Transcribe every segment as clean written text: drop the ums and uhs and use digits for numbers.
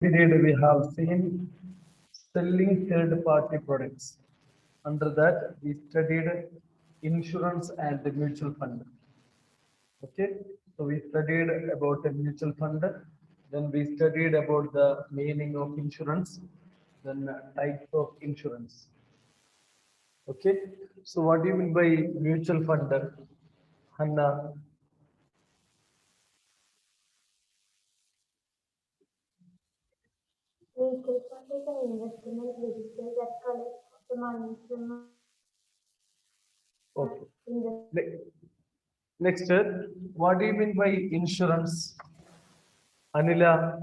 Period we have seen selling third party products. Under that, we studied insurance and the mutual fund. Okay, so we studied about a mutual fund, then we studied about the meaning of insurance, then types of insurance. Okay, so what do you mean by mutual fund, Hanna? Mutual fund is an investment vehicle that collects the money from Okay. investors. Ne- Next, what do you mean by insurance, Anila?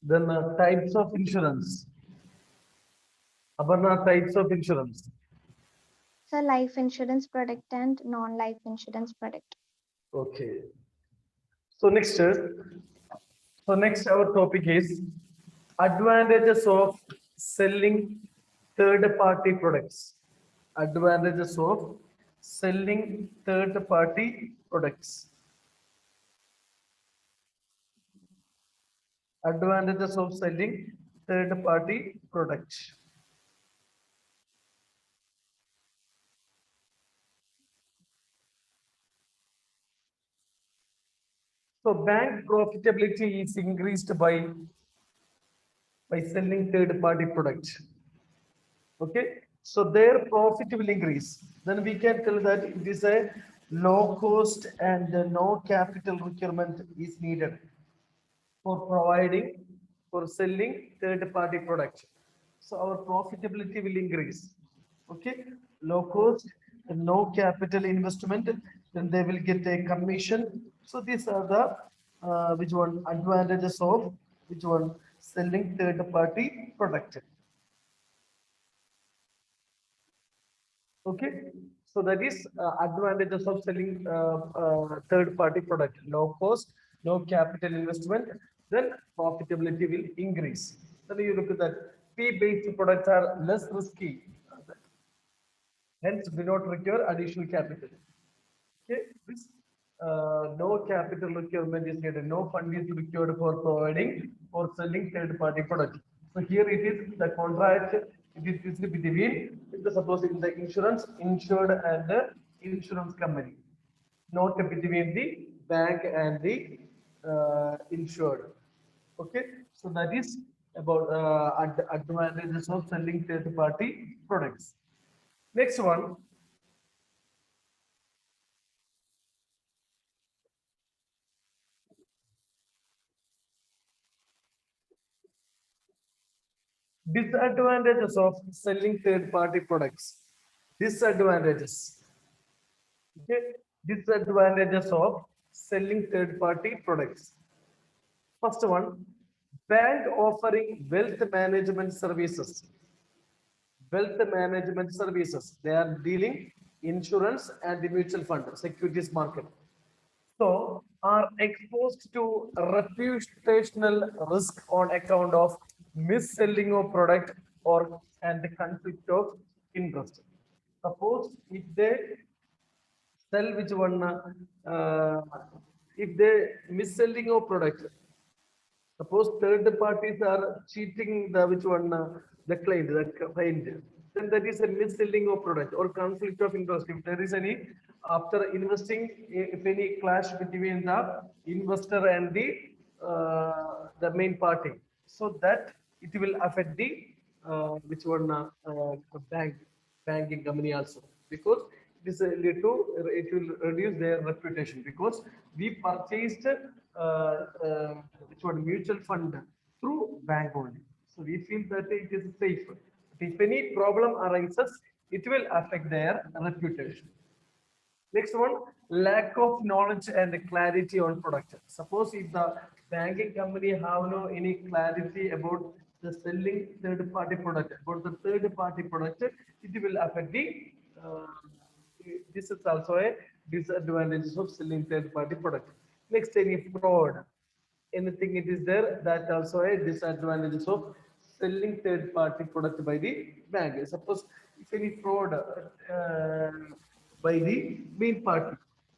Then types of insurance. Aparna, types of insurance. So life insurance product and non-life insurance product. Okay. So next, our topic is advantages of selling third-party products. Advantages of selling third-party products. Advantages of selling third-party products. So bank profitability is increased by selling third-party products. Okay, so their profit will increase. Then we can tell that it is a low cost and no capital requirement is needed for providing, for selling third-party products. So our profitability will increase. Okay, low cost and no capital investment, then they will get a commission. So these are the which one advantages of which one selling third-party product. Okay, so that is advantages of selling third-party product. Low cost, no capital investment, then profitability will increase. Then you look at that. Fee-based products are less risky, hence do not require additional capital. Okay, this no capital requirement is needed. No fund is required for providing or selling third-party product. So here it is the contract. It is between, suppose in the insurance, insured and the insurance company, not between the bank and the insured. Okay, so that is about advantages of selling third-party products. Next one, disadvantages of selling third-party products. Disadvantages. Okay. Disadvantages of selling third-party products. First one, bank offering wealth management services. Wealth management services. They are dealing insurance and the mutual fund, securities market. So are exposed to reputational risk on account of mis-selling of product or and the conflict of interest. Suppose if they sell which one, if they mis-selling of product, suppose third parties are cheating the which one, the client, then that is a mis-selling of product or conflict of interest. If there is any, after investing, if any clash between the investor and the main party, so that it will affect the which one, banking company also, because this lead to, it will reduce their reputation, because we purchased which one, mutual fund through bank only, so we feel that it is safe. If any problem arises, it will affect their reputation. Next one, lack of knowledge and clarity on product. Suppose if the banking company have no any clarity about the selling third party product, about the third party product, it will affect the, uh, this is also a disadvantage of selling third party product. Next, any fraud. anything it is there, that also a disadvantages of selling third party product by the bank. Suppose if any fraud by the main party,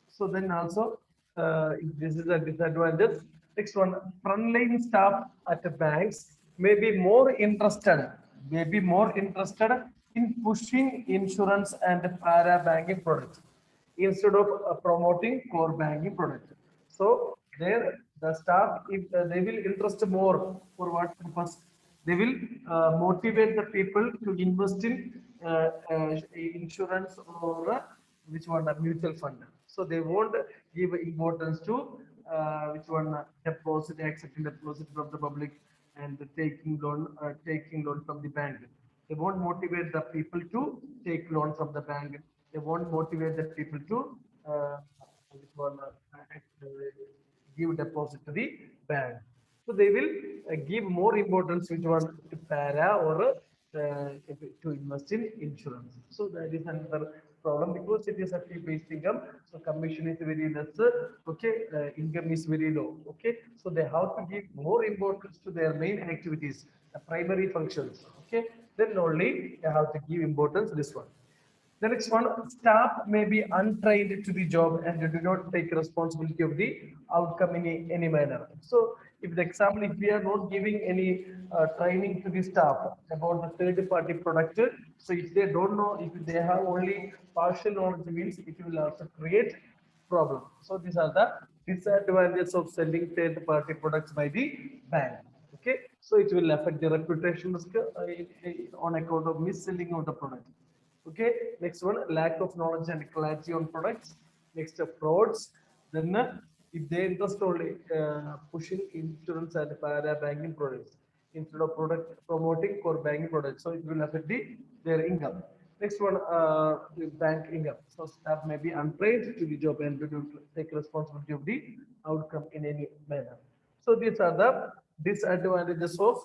so then also if this is a disadvantage. Next one, frontline staff at the banks may be more interested in pushing insurance and para banking products instead of promoting core banking product. So there the staff, if they will interest more for what purpose, they will motivate the people to invest in insurance or which one, a mutual fund. So they won't give importance to which one, deposit, accepting deposit from the public and taking loan from the bank. They won't motivate the people to take loan from the bank. They won't motivate the people to which one, give deposit to the bank. So they will give more importance which one, to para or to invest in insurance. So that is another problem, because it is a fee-based income. So commission is very less. Okay, income is very low. Okay, so they have to give more importance to their main activities, the primary functions. Okay, then only they have to give importance this one. The next one, staff may be untrained to the job and do not take responsibility of the outcome in any manner. So, if the example, if we are not giving any training to the staff about the third party product, so if they don't know, if they have only partial knowledge, means it will also create problem. So, these are the disadvantages of selling third party products by the bank. Okay, so it will affect the reputation risk on account of mis-selling of the product. Okay, next one, lack of knowledge and clarity on products. Next, frauds. Then, if they interest only pushing insurance and para banking products instead of product promoting core banking products, so it will affect their income. Next one, the bank income. So staff may be untrained to the job and to take responsibility of the outcome in any manner. So these are the disadvantages of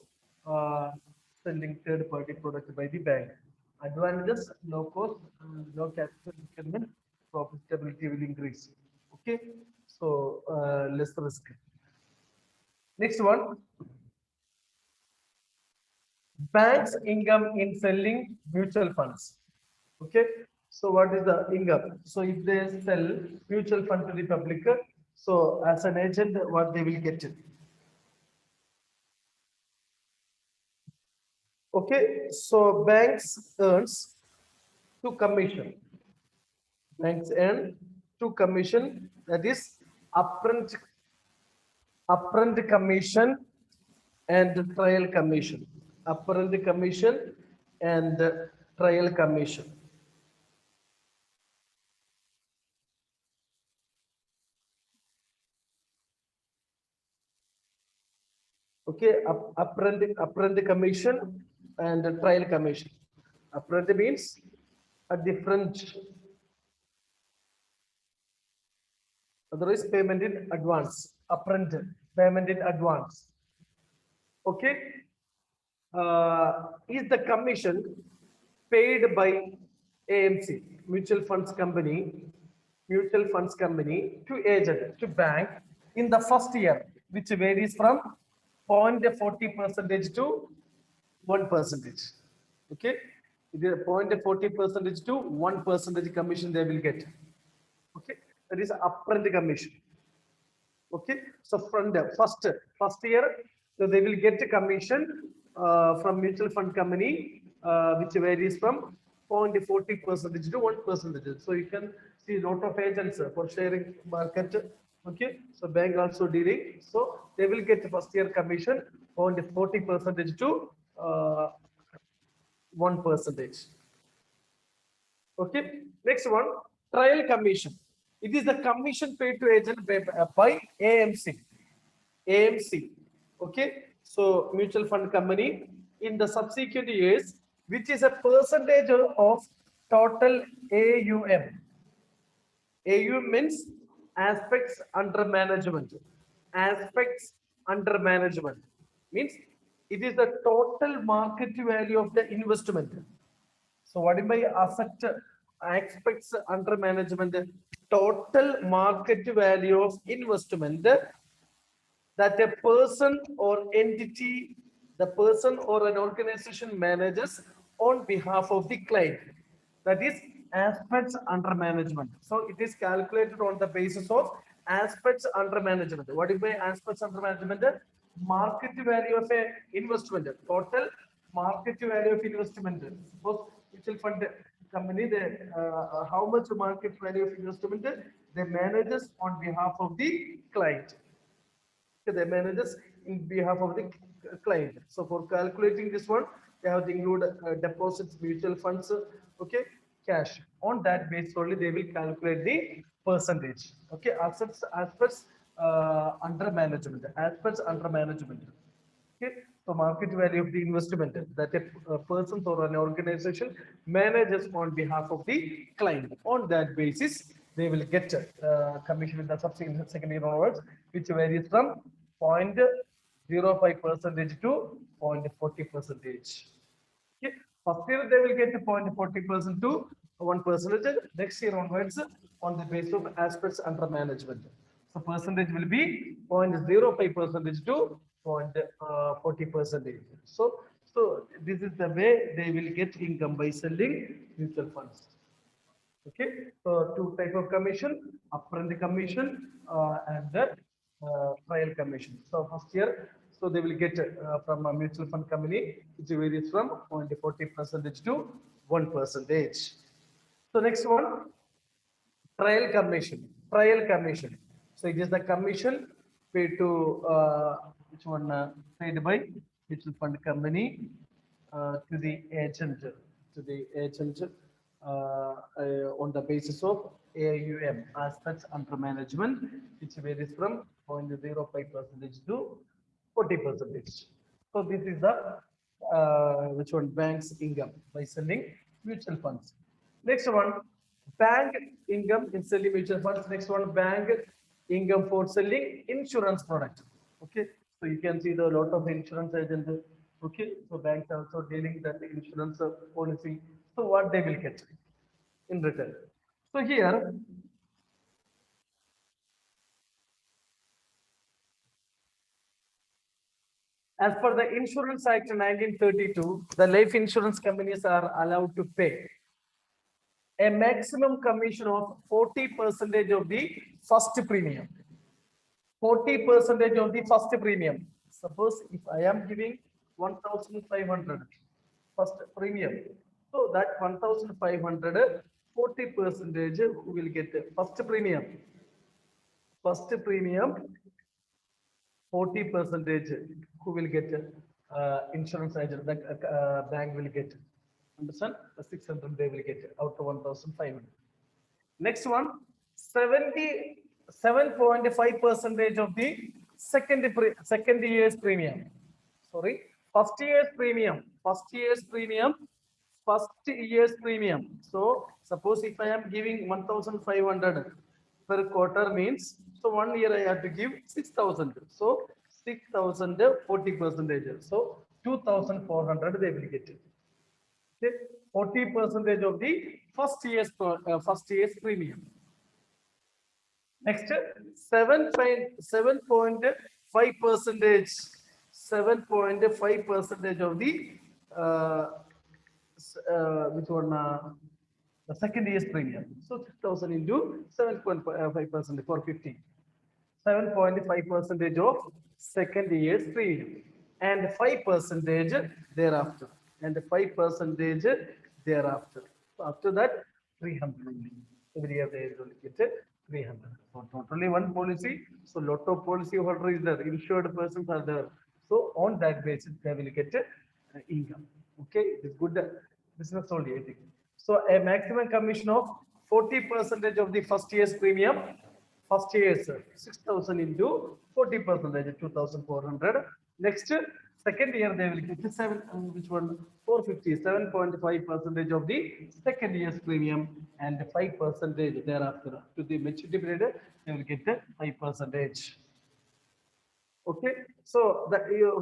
selling third-party product by the bank. Advantages: low cost, low capital requirement, profitability will increase. Okay, so less risk. Next one, bank's income in selling mutual funds. Okay, so what is the income? So if they sell mutual fund to the public, so as an agent, what they will get? Okay, so banks earns to commission. Banks earn to commission, that is upfront commission and trial commission. Upfront commission and trial commission. Okay, upfront commission and trial commission. Upfront means a different, otherwise payment in advance. Upfront payment in advance. Okay, is the commission paid by AMC, mutual funds company to agent, to bank in the first year, which varies from 0.40% to 1%. Okay, it is 0.40% to 1% commission they will get. Okay, that is upfront commission. Okay, so from the first year, so they will get a commission from mutual fund company, which varies from 0.40% to 1%. So you can see a lot of agents for sharing market. Okay, so bank also dealing, so they will get first year commission 0.40% to 1%. Okay, next one, trial commission. It is the commission paid to agent by AMC. AMC. Okay, so mutual fund company in the subsequent years, which is a percentage of total AUM. AUM means aspects under management. Aspects under management means it is the total market value of the investment. So what is by asset aspects under management? Total market value of investment that a person or entity, the person or an organization manages on behalf of the client. That is assets under management. So it is calculated on the basis of assets under management. What is by assets under management? Market value of a investment, total market value of investment. Suppose mutual fund company, how much market value of investment they manages on behalf of the client. Okay, they manages in behalf of the client. So for calculating this one, they have to include deposits, mutual funds, okay, cash. On that basis only they will calculate the percentage. Okay, assets under management, assets under management. Okay, so market value of the investment that a person or an organization manages on behalf of the client. On that basis, they will get commission in the subsequent second year onwards, which varies from 0.05 percentage to 0.40 percentage. Okay. First year they will get 0.40% to 1%. Next year onwards, on the basis of aspects under management. So percentage will be 0.05 percentage to 0.40 percentage. So this is the way they will get income by selling mutual funds. Okay, so two type of commission: upfront commission and the trial commission. So first year, so they will get from a mutual fund company, which varies from 0.40 percentage to 1%. So next one, trial commission. Trial commission. So it is the commission paid to which one paid by mutual fund company to the agent, on the basis of AUM, assets under management, which varies from 0.05 percentage to 40 percentage. So this is the which one, bank's income by selling mutual funds. Next one, bank income in selling mutual funds. Next one, bank income for selling insurance product. Okay, so you can see the lot of insurance agents. Okay, so banks also dealing that insurance policy. So what they will get in return. So here, as per the Insurance Act 1932, the life insurance companies are allowed to pay a maximum commission of 40% of the first premium. 40% of the first premium. Suppose if I am giving 1,500 first premium, so that 1,500, 40% who will get the first premium. First premium, 40% who will get insurance agent, the bank will get. Understand? The 600 they will get out of 1,500. Next one, 77.5% of the second year's premium. Sorry, first year's premium. So suppose if I am giving 1,500 per quarter means, so 1 year I have to give 6,000. So 6,000 40%. So 2,400 they will get. Okay, 40% of the first year's premium. Next, 7.5 percentage of the which one the second year's premium. So 6,000 into 7.5% for 50. 7.5% of second year's premium, and 5% thereafter, So after that, 300 only. Every year they will get 300. So totally one policy. So lot of policy holder is there, insured persons are there. So on that basis, they will get income. Okay, it's good business only, I think. So a maximum commission of 40% of the first year's premium. First year's 6,000 into 40%, 2,400. Next, second year they will get 450, 7.5% of the second year's premium, and 5% thereafter. To the maturity period, they will get 5%. Okay, so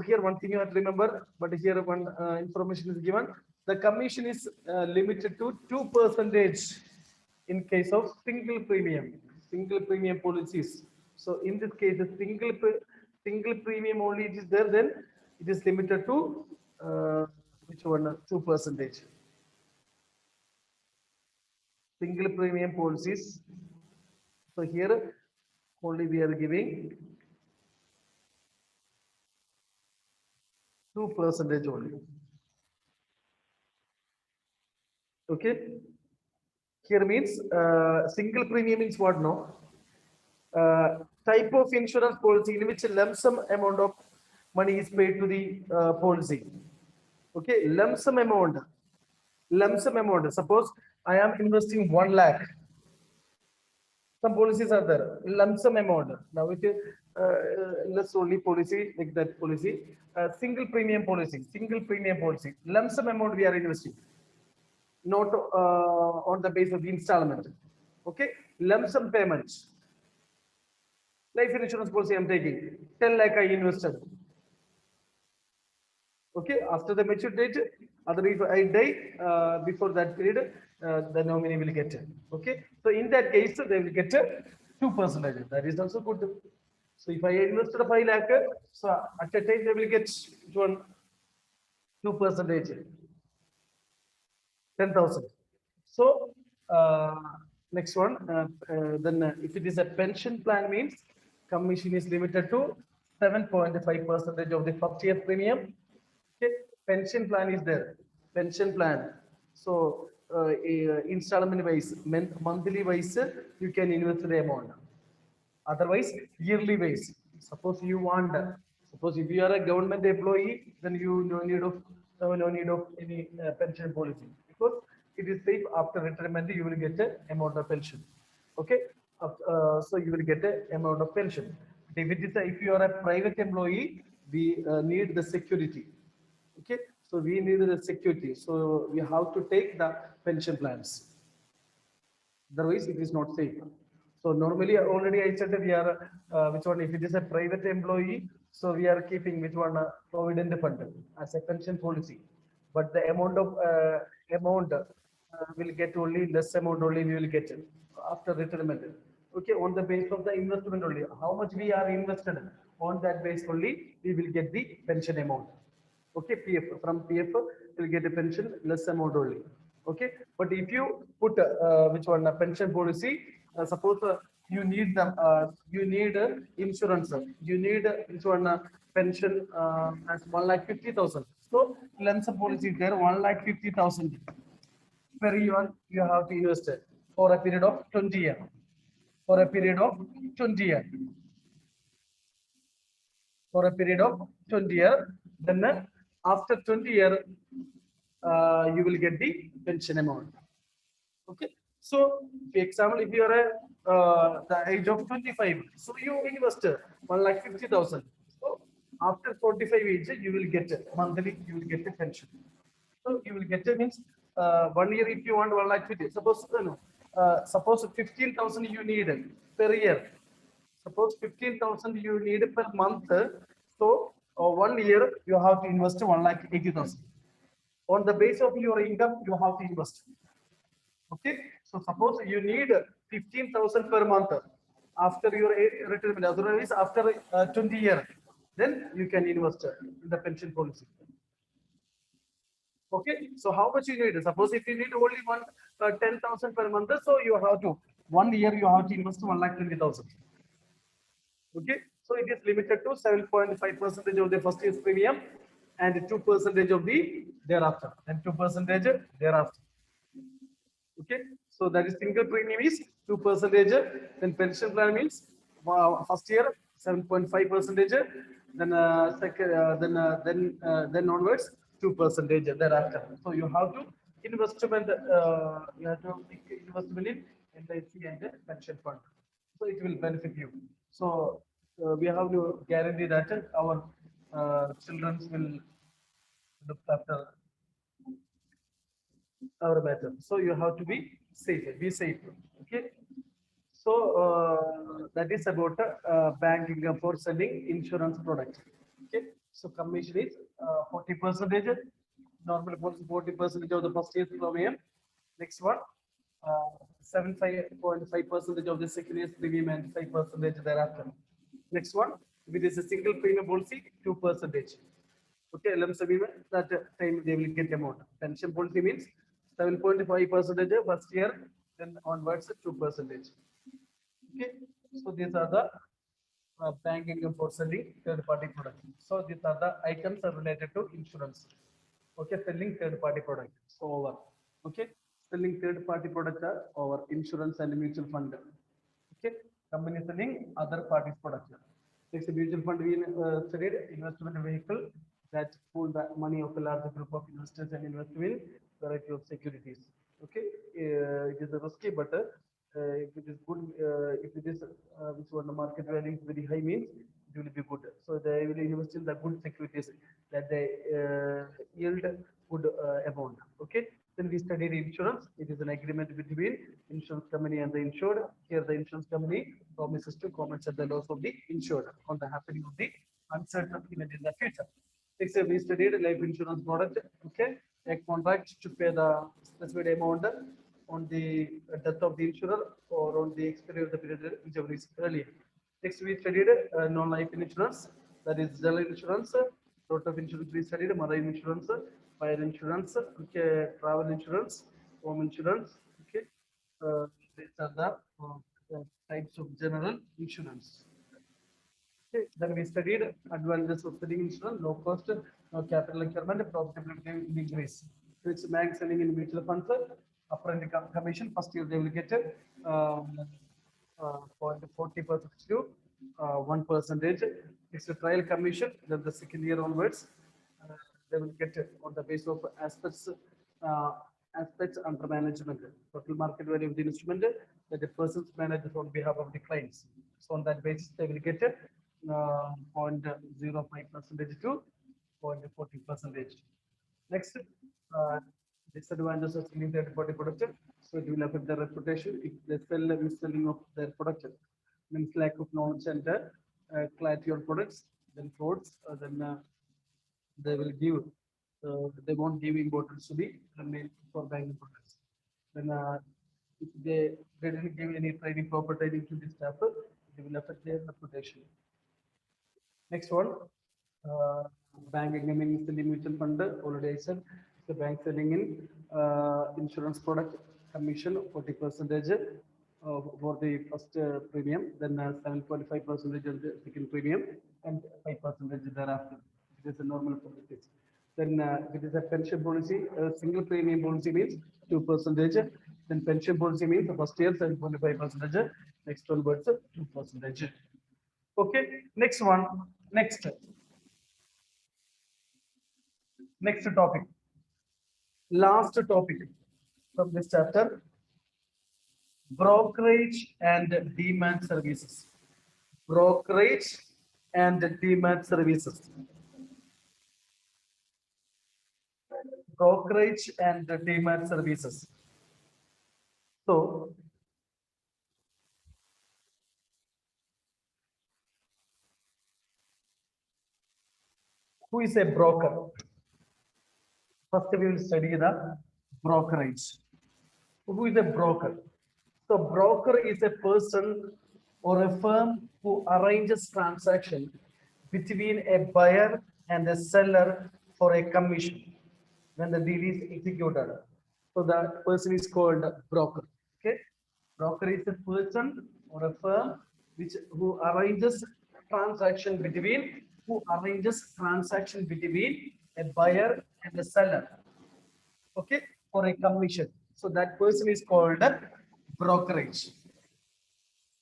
here one thing you have to remember, but here one information is given. The commission is limited to 2% in case of single premium policies. So in this case, the single premium only it is there, then it is limited to which one? 2%. Single premium policies. So here only we are giving 2% only. Okay. Here means single premium means what? No. Type of insurance policy in which a lump sum amount of money is paid to the policy. Okay, lump sum amount. Lump sum amount. Suppose I am investing 1 lakh. Some policies are there. Lump sum amount. Now it is less only policy like that policy. Single premium policy. Single premium policy. Lump sum amount we are investing, not on the basis of the installment. Okay, lump sum payment. Life insurance policy I am taking 10 lakh I invested. Okay, after the mature date, other if I die before that period, the nominee will get it. Okay, so in that case they will get 2%. That is also good. So if I invested 5 lakh, so at a time they will get 2%, 10,000. So next one, then if it is a pension plan means commission is limited to 7.5% of the first year premium. Okay, pension plan is there. Pension plan. So installment wise, monthly wise, you can invest the amount. Otherwise, yearly wise. Suppose you want, suppose if you are a government employee, then you no need of any pension policy, because it is safe after retirement you will get a amount of pension. Okay, so you will get a amount of pension. If it is if you are a private employee, we need the security. Okay, so we need the security. So we have to take the pension plans. Otherwise, it is not safe. So normally, already I said that we are which one? If it is a private employee, so we are keeping which one? Provident fund as a pension policy. But the amount of amount will get only less amount only we will get after retirement. Okay, on the base of the investment only, how much we are invested on that base only we will get the pension amount. Okay, PF from PF will get a pension less amount only. Okay, but if you put which one? A pension policy, suppose you need the insurance, you need which one? Pension as 1,50,000. So lump sum policy is there 1,50,000 per year you have to invest it for a period of 20 years. For a period of 20 years. For a period of 20 years, then after 20 years, you will get the pension amount. Okay. So, for example, if you are the age of 25, so you invest 1,50,000. So, after 45 age, you will get monthly, you will get a pension. So, you will get a means 1 year if you want 1,50,000. Suppose 15,000 you need per year. Suppose 15,000 you need per month. So 1 year you have to invest 1,80,000. On the base of your income, you have to invest. Okay. So suppose you need 15,000 per month after your retirement. Otherwise, after 20 years, then you can invest in the pension policy. Okay, so how much you need? Suppose if you need only 10,000 per month, so you have to 1 year you have to invest 1,20,000. Okay, so it is limited to 7.5% of the first year's premium and 2% of the thereafter, and 2% thereafter. Okay, so that is single premium is 2%. Then pension plan means first year 7.5%. Then second, then onwards 2% thereafter. So you have to investment. You have to investment in LIC and pension fund. So it will benefit you. So we have to guarantee that our children will look after our matter. So you have to be safe. Be safe. Okay. So that is about banking for selling insurance products. Okay. So commission is 40%. Normal policy 40% of the first year's premium. Next one, 75.5% of the second year's premium and 5% thereafter. Next one, If it is a single premium policy, 2%. Okay, lump sum में that time they will get amount. Pension policy means 7.5% first year, then onwards 2%. Okay, so these are the banking for selling third party product. So these are the items are related to insurance. Okay, selling third party product. So over. Okay, selling third party product are over insurance and mutual fund. Okay, company selling other parties product. Next, mutual fund we studied investment vehicle that pool the money of a large group of investors and invest in variety of securities. Okay, it is risky, but if it is good, if it is which one the market value is very high means it will be good. So they will invest in the good securities that they yield good amount. Okay. Then we studied insurance. It is an agreement between insurance company and the insured. Here the insurance company promises to compensate the loss of the insured on the happening of the uncertain event in the future. Next, we studied life insurance product. Okay, a contract to pay the specified amount on the death of the insurer or on the expiry of the period whichever is earlier. Next, we studied non-life insurance, that is general insurance, sort of insurance we studied, marine insurance, fire insurance, okay, travel insurance, home insurance. Okay, these are the types of general insurance. Okay, then we studied advantages of selling insurance, low cost, no capital requirement, profitability will increase. So it's bank selling in mutual funds, upfront commission, first year they will get 40% to 1%. It's a trial commission, then the second year onwards, they will get it on the basis of aspects under management. Total market value of the instrument that the persons manages on behalf of the clients. So on that basis, they will get it 0.05% to 0.40%. Next, disadvantages of selling third party production. So it will affect their reputation if they sell a mis-selling of their production. Means lack of knowledge and clarity on products, then frauds, then they will give, they won't give importance to the for banking products. Then if they didn't give any training, proper training to the staff, it will affect their reputation. Next one, banking, I mean, selling mutual fund, already I said, the bank selling in insurance product commission 40% for the first premium, then 7.5% on the second premium, and 5% thereafter. It is a normal practice. Then if it is a pension policy, single premium policy means 2%. Then pension policy means the first year 7.5%, next one words 2%. Okay, next one, next topic, last topic from this chapter, brokerage and demat services. Brokerage and demat services. Brokerage and demat services. So, who is a broker? First, we will study the brokerage. Who is a broker? So, broker is a person or a firm who arranges transaction between a buyer and a seller for a commission when the deal is executed. So, that person is called broker. Okay, broker is a person or a firm who arranges transaction between a buyer and a seller. Okay, for a commission. So that person is called brokerage.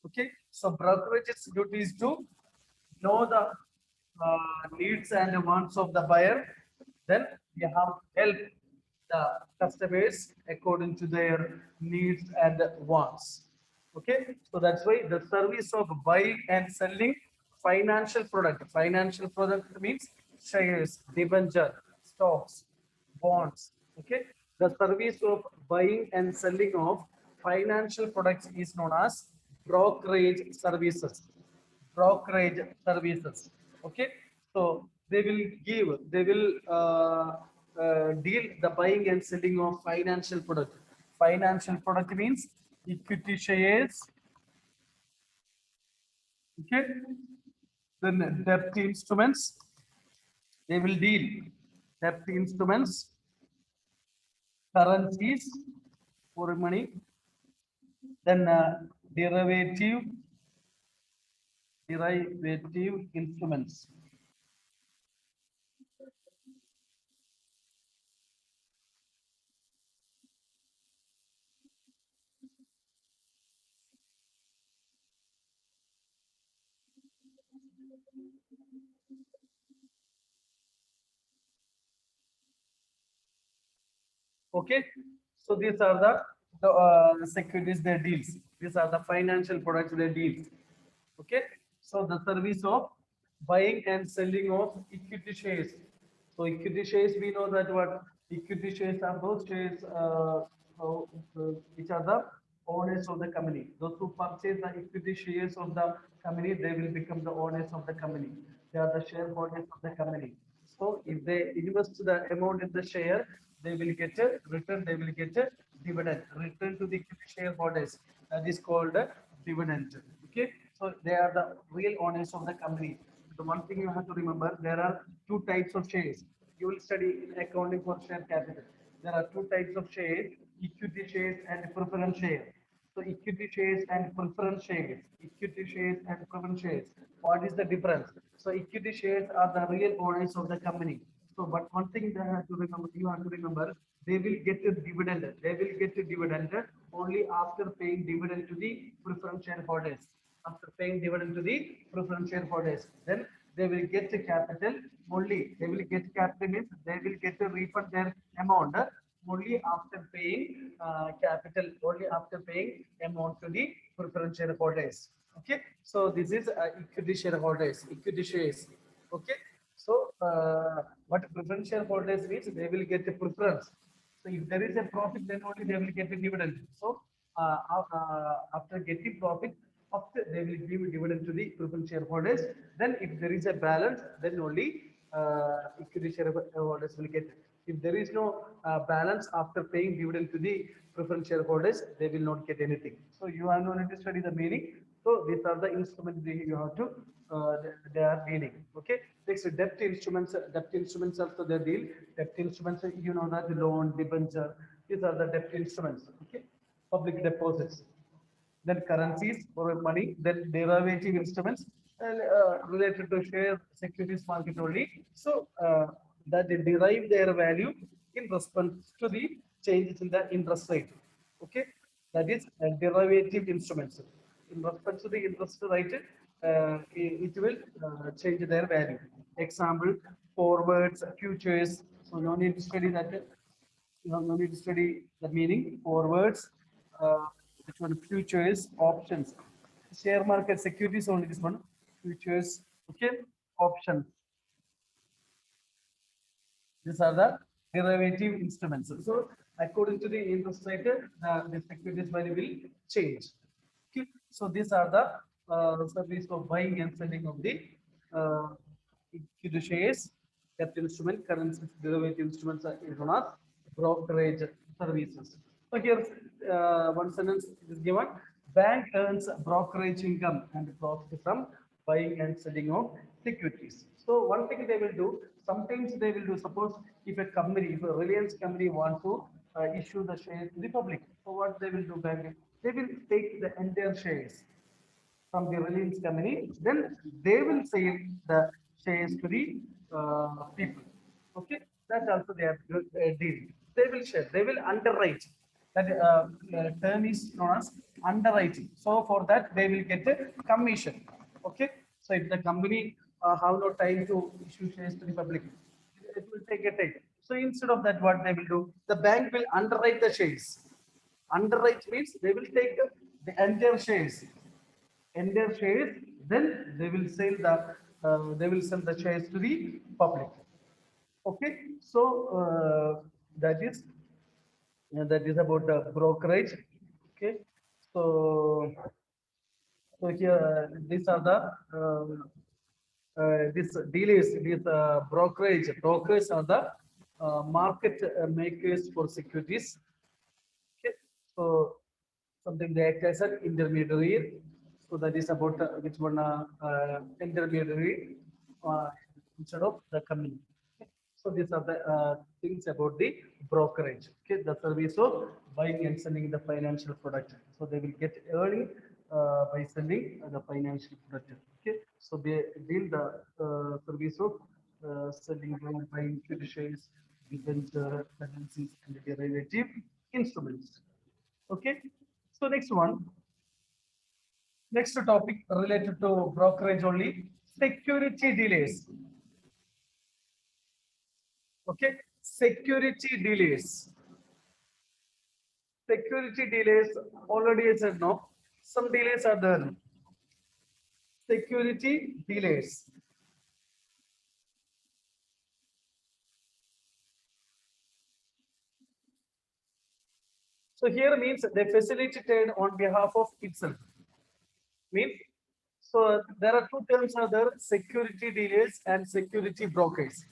Okay, so brokerage's duty is to know the needs and wants of the buyer. Then you have help the customers according to their needs and wants. Okay, so that's why the service of buying and selling financial product. Financial product means shares, debenture, stocks, bonds. Okay, the service of buying and selling of financial products is known as brokerage services. Brokerage services. Okay, so they will deal the buying and selling of financial product. Financial product means equity shares. Okay, Then debt instruments, they will deal debt instruments, currencies for money, then derivative instruments. Okay, so these are the securities they deals. These are the financial products they deals. Okay, so the service of buying and selling of equity shares. So equity shares, we know that what equity shares are those shares which are the owners of the company. Those who purchase the equity shares of the company, they will become the owners of the company. They are the shareholders of the company. So if they invest the amount in the share, they will get a return, they will get a dividend, return to the shareholders. That is called a dividend. Okay, so they are the real owners of the company. The one thing you have to remember, there are two types of shares. You will study in accounting for share capital. There are two types of shares, equity shares and preference shares. So equity shares and preference shares, equity shares and preference shares. What is the difference? So equity shares are the real owners of the company. So, but one thing that you have to remember, they will get a dividend. They will get a dividend only after paying dividend to the preference shareholders. After paying dividend to the preference shareholders, then they will get the capital only. They will get capital means they will get to refund their amount only after paying capital, only after paying amount to the preference shareholders. Okay, so this is equity shareholders, equity shares. Okay, so what preference shareholders means, they will get a preference. So if there is a profit, then only they will get a dividend. So after getting profit, after they will give dividend to the preference shareholders. Then if there is a balance, then only equity shareholders will get. If there is no balance after paying dividend to the preference shareholders, they will not get anything. So you are not to study the meaning. So these are the instruments you have to they are dealing. Okay. Next, debt instruments. Debt instruments also they deal. Debt instruments, you know that the loan, debenture. These are the debt instruments. Okay. Public deposits, then currencies or money, then derivative instruments related to share securities market only. So that they derive their value in response to the changes in the interest rate. Okay, that is derivative instruments. In response to the interest rate, it will change their value. Example: forwards, futures. So no need to study that. No need to study the meaning. Forwards, which one? Futures, options. Share market securities only this one. Futures, okay. Options. These are the derivative instruments. So according to the interest rate, the securities value will change. Okay. So these are the service of buying and selling of the uh, equity shares, capital instrument, currency derivative instruments are known as brokerage services. So here one sentence is given: bank earns brokerage income and profit from buying and selling of securities. So one thing they will do, sometimes they will do, suppose if a company, if a Reliance company want to issue the shares to the public, so what they will do, bank, they will take the entire shares from the Reliance company, then they will sell the shares to the people. Okay, that's also their deal. They will share, they will underwrite. That term is known as underwriting. So for that, they will get a commission. Okay, so if the company have no time to issue shares to the public, it will take a time. So instead of that, what they will do, the bank will underwrite the shares. Underwrite means they will take the entire shares, then they will sell the shares to the public. Okay, so that is about the brokerage. Okay, so here these are the this dealers, these brokers are the market makers for securities. Okay, so something they act as an intermediary. So So that is about which one intermediary instead of the company. Okay. So these are the things about the brokerage. Okay, the service of buying and selling the financial product. So they will get earning by selling the financial product. Okay, so they deal the service of selling and buying shares, debenture, currencies, and derivative instruments. Okay, so next one. Next topic related to brokerage only, security delays. Okay, security delays. Security delays, already I said no. Some delays are there. Security delays. So here means they facilitated on behalf of itself. Means so there are two terms are there: security delays and security brokers.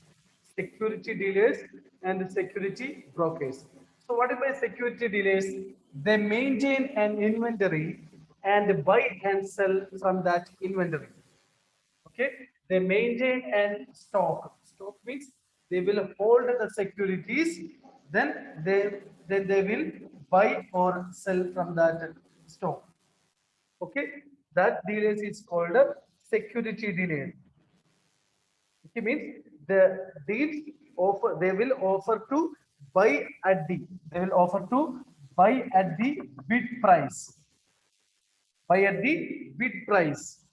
Security delays and security brokers. So what is by security delays? They maintain an inventory and buy and sell from that inventory. Okay, they maintain and stock. Stock means they will hold the securities, then they will buy or sell from that stock. Okay, that delays is called a security delay. Okay, means the deals offer, they will offer to buy at the, they will offer to buy at the bid price, buy at the bid price,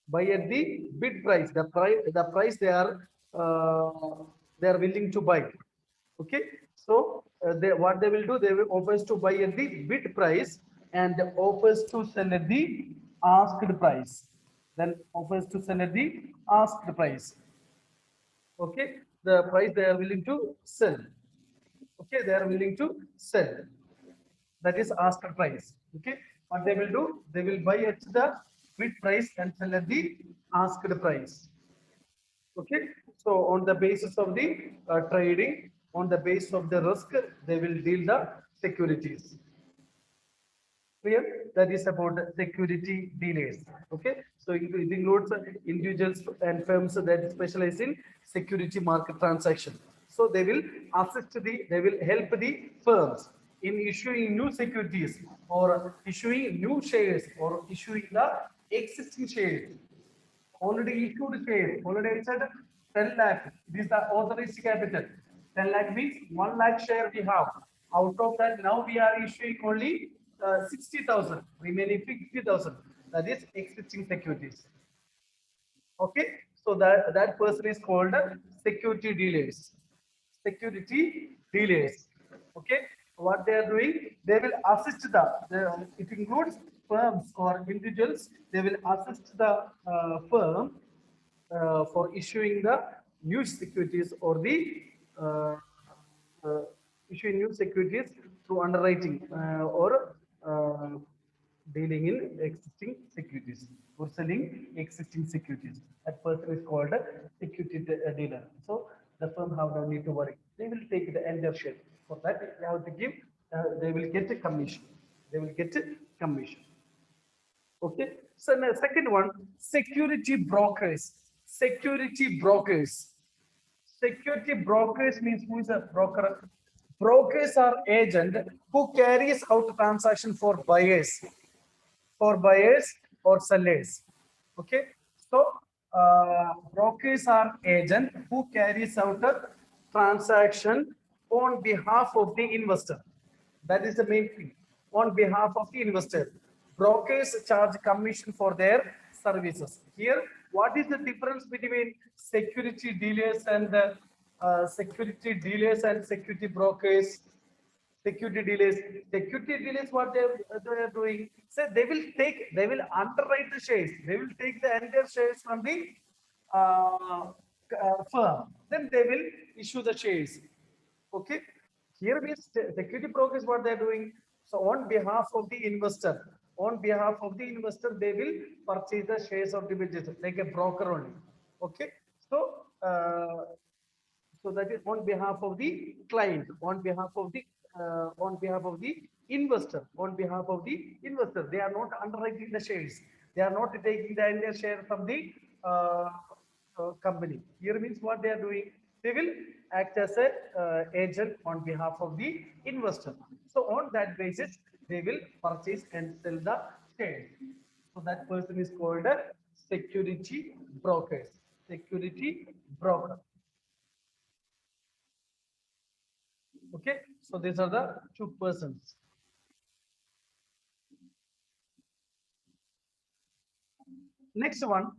buy at the bid price, the price they are willing to buy. Okay, so they, what they will do, they will offers to buy at the bid price and offers to sell at the asked price, then offers to sell at the asked price. Okay, the price they are willing to sell. Okay, they are willing to sell, that is asked price. Okay, what they will do, they will buy at the bid price and sell at the asked price. Okay, so on the basis of the trading, on the basis of the risk, they will deal the securities. Clear? That is about security delays. Okay, so it includes individuals and firms that specialize in security market transaction. So they will assist the, they will help the firms in issuing new securities or issuing new shares or issuing the existing shares. Already issued shares, already I said 10 lakh, this is the authorized capital. 10 lakh means 1 lakh share we have. Out of that, now we are issuing only 60,000, remaining 50,000. That is existing securities. Okay, so that person is called security delays. Security delays. Okay, what they are doing, they will assist it includes firms or individuals. They will assist the firm for issuing the new securities or the uh, uh, issuing new securities through underwriting or dealing in existing securities or selling existing securities. That person is called a security dealer. So the firm have no need to worry. They will take the entire share. For that, they have to give. They will get a commission. They will get a commission. Okay. So the second one, security brokers. Security brokers. Security brokers means who is a broker? Brokers are agent who carries out transaction for buyers or sellers. Okay, so brokers are agent who carries out a transaction on behalf of the investor. That is the main thing. On behalf of the investor, brokers charge commission for their services. Here, what is the difference between security dealers and security brokers? Security dealers, what they are doing, so they will underwrite the shares, they will take the entire shares from the firm, then they will issue the shares. Okay, here means security brokers, what they are doing, so on behalf of the investor, they will purchase the shares of the business like a broker only. Okay, so so that is on behalf of the client, on behalf of the investor, on behalf of the investor. They are not underwriting the shares. They are not taking the entire share from the company. Here means what they are doing. They will act as a agent on behalf of the investor. So on that basis, they will purchase and sell the shares. So that person is called a security brokers. Security broker. Okay, so these are the two persons. Next one,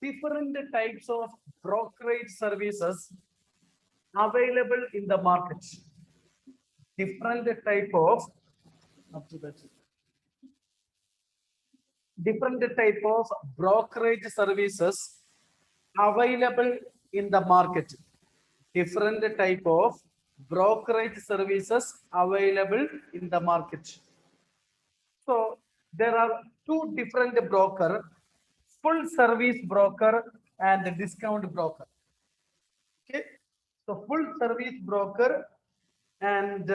different types of brokerage services available in the market. Different type of up to that. Different type of brokerage services available in the market. Different type of brokerage services available in the market. So there are two different broker, full service broker and discount broker. Okay, so full service broker and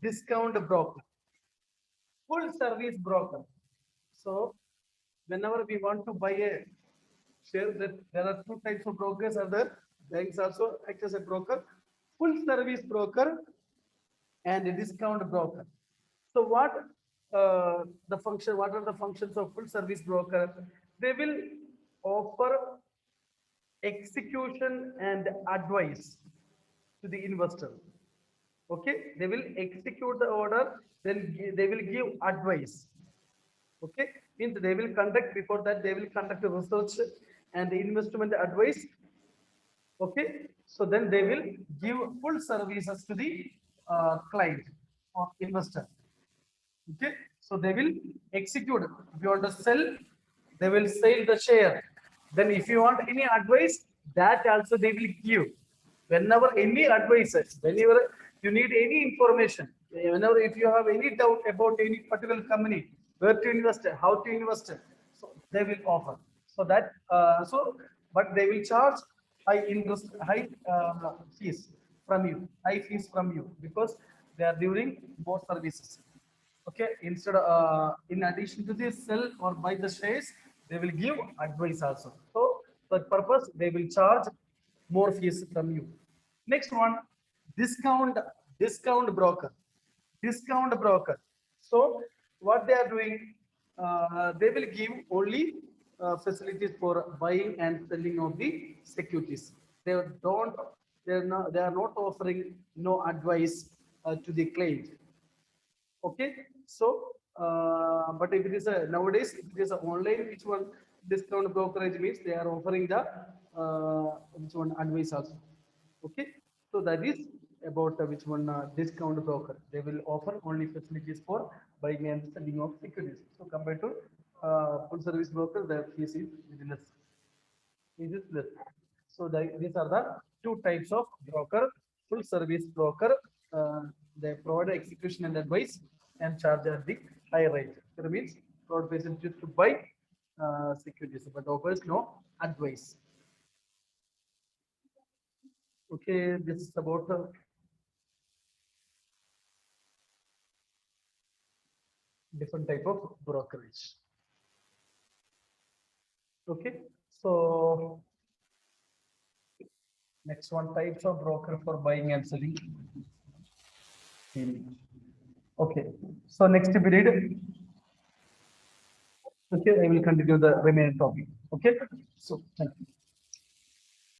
discount broker. Full service broker. So whenever we want to buy a share, that there are two types of brokers are there. Banks also act as a broker, full service broker and a discount broker. So what the function? What are the functions of full service broker? They will offer execution and advice to the investor. Okay, they will execute the order, then they will give advice. Okay, means they will conduct, before that they will conduct a research and the investment advice. Okay, so then they will give full services to the client or investor. Okay, so they will execute. If you want to sell, they will sell the share. Then if you want any advice, that also they will give. Whenever any advices, whenever you need any information, whenever if you have any doubt about any particular company, where to invest, how to invest, so they will offer. So that but they will charge high fees from you, high fees from you, because they are doing both services. Okay, instead in addition to this sell or buy the shares, they will give advice also. So for that purpose they will charge more fees from you. Next one, discount discount broker. Discount broker. So what they are doing, they will give only facilities for buying and selling of the securities. They don't, they are not offering no advice to the client. Okay, so but if it is a nowadays, if it is a online, which one discount brokerage means they are offering the which one advice also. Okay, so that is about which one discount broker. They will offer only facilities for buying and selling of securities. So compared to full service broker, the fees is less. Fees is less. So these are the two types of broker. Full service broker, they provide execution and advice and charge at the higher rate. That means provide facilities to buy securities, but offers no advice. Okay, this is about the different type of brokerage. Okay, so next one, types of broker for buying and selling. Okay, so next period. Okay, I will continue the remaining topic. Okay, so thank you.